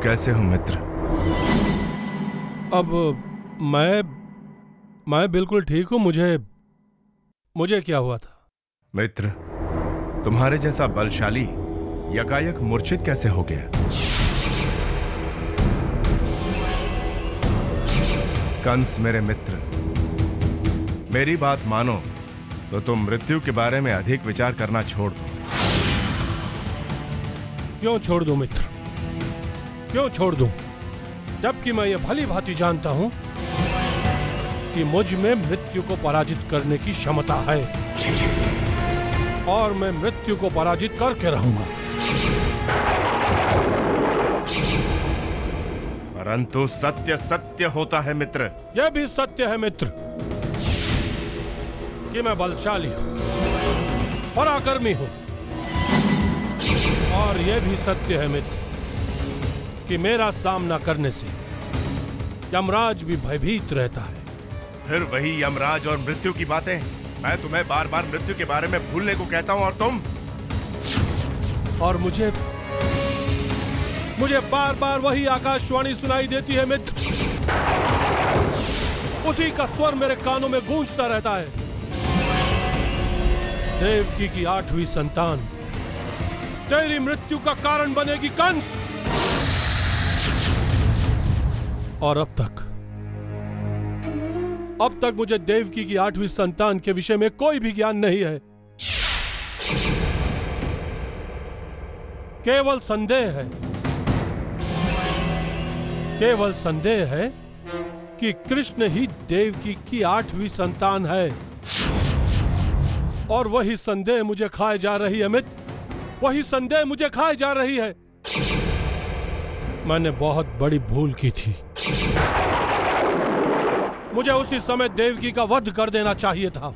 कैसे हो मित्र? अब मैं बिल्कुल ठीक हूं। मुझे क्या हुआ था? मित्र, तुम्हारे जैसा बलशाली यकायक मूर्छित कैसे हो गया? कंस मेरे मित्र, मेरी बात मानो तो तुम मृत्यु के बारे में अधिक विचार करना छोड़ दो। क्यों छोड़ दूं मित्र? क्यों छोड़ दूं? जबकि मैं ये भली भांति जानता हूं कि मुझ में मृत्यु को पराजित करने की क्षमता है और मैं मृत्यु को पराजित करके रहूंगा। परंतु सत्य सत्य होता है मित्र। यह भी सत्य है मित्र कि मैं बलशाली हूं, पराक्रमी हूं, और यह भी सत्य है मित्र कि मेरा सामना करने से यमराज भी भयभीत रहता है। फिर वही यमराज और मृत्यु की बातें। मैं तुम्हें बार बार मृत्यु के बारे में भूलने को कहता हूं और तुम। और मुझे बार बार वही आकाशवाणी सुनाई देती है मित्र। उसी का स्वर मेरे कानों में गूंजता रहता है। देवकी की 8वीं संतान तेरी मृत्यु का कारण बनेगी कंस। और अब तक मुझे देवकी की 8वीं संतान के विषय में कोई भी ज्ञान नहीं है। केवल संदेह है कि कृष्ण ही देवकी की 8वीं संतान है। और वही संदेह मुझे खाए जा रही है मित्र, वही संदेह मुझे खाए जा रही है। मैंने बहुत बड़ी भूल की थी। मुझे उसी समय देवकी का वध कर देना चाहिए था।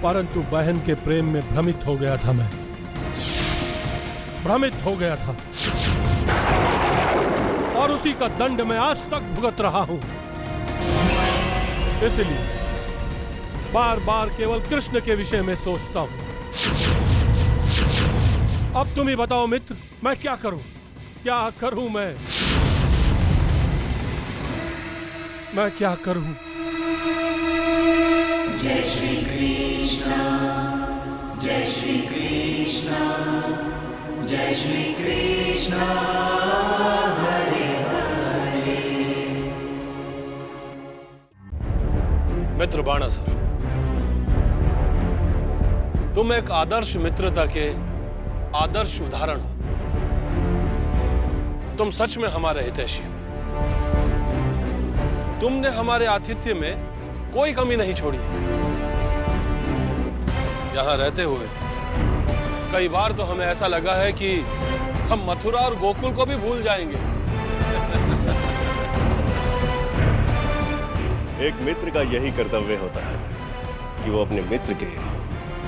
परंतु बहन के प्रेम में भ्रमित हो गया था। मैं भ्रमित हो गया था और उसी का दंड मैं आज तक भुगत रहा हूं। इसलिए बार बार केवल कृष्ण के विषय में सोचता हूं। अब तुम ही बताओ मित्र, मैं क्या करूं? क्या करूं मैं क्या करूं? जय श्री कृष्ण, जय श्री कृष्ण, जय श्री कृष्ण, हरे हरे। मित्र बाणासुर, तुम एक आदर्श मित्रता के आदर्श उदाहरण हो। तुम सच में हमारे हितैषी हो। तुमने हमारे आतिथ्य में कोई कमी नहीं छोड़ी। यहां रहते हुए कई बार तो हमें ऐसा लगा है कि हम मथुरा और गोकुल को भी भूल जाएंगे। एक मित्र का यही कर्तव्य होता है कि वो अपने मित्र के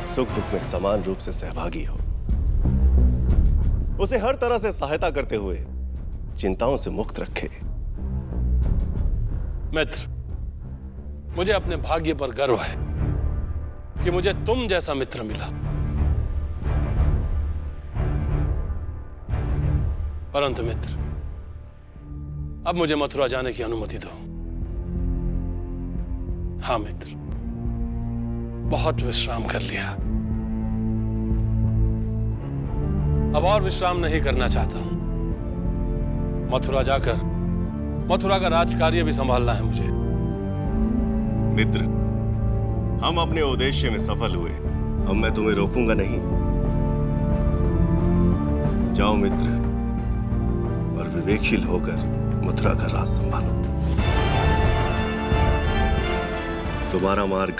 सुख दुख में समान रूप से सहभागी हो, उसे हर तरह से सहायता करते हुए चिंताओं से मुक्त रखे। मित्र, मुझे अपने भाग्य पर गर्व है कि मुझे तुम जैसा मित्र मिला। परंतु मित्र, अब मुझे मथुरा जाने की अनुमति दो। हाँ मित्र, बहुत विश्राम कर लिया, अब और विश्राम नहीं करना चाहता हूं। मथुरा जाकर मथुरा का राजकार्य भी संभालना है मुझे। मित्र, हम अपने उद्देश्य में सफल हुए, अब मैं तुम्हें रोकूंगा नहीं। जाओ मित्र और विवेकशील होकर मथुरा का राज संभालो। तुम्हारा मार्ग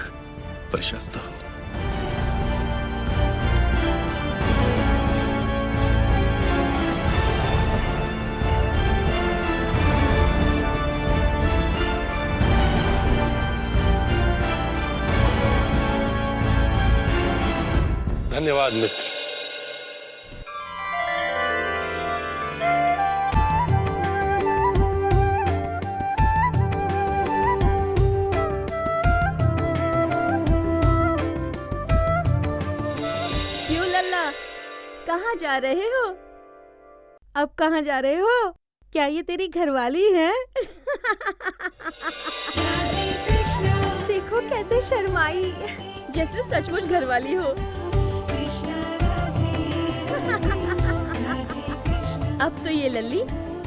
प्रशस्त हो। धन्यवाद मित्र। क्यों लल्ला, कहाँ जा रहे हो? अब कहाँ जा रहे हो? क्या ये तेरी घरवाली है? देखो कैसे शर्माई, जैसे सचमुच घरवाली हो। अब तो ये लल्ली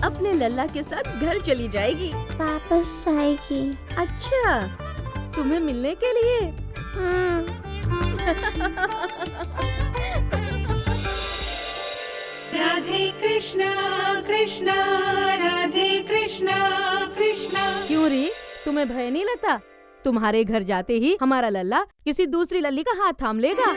अपने लल्ला के साथ घर चली जाएगी। वापस आएगी। अच्छा, तुम्हें मिलने के लिए? राधे कृष्णा कृष्णा राधे कृष्णा कृष्णा। क्यों रे, तुम्हें भय नहीं लगता? तुम्हारे घर जाते ही हमारा लल्ला किसी दूसरी लल्ली का हाथ थाम लेगा।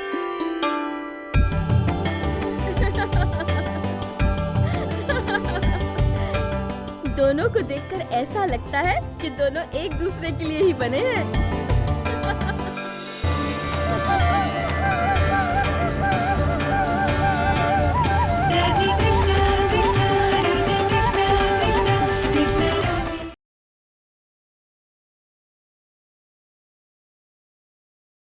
दोनों को देखकर ऐसा लगता है कि दोनों एक दूसरे के लिए ही बने हैं।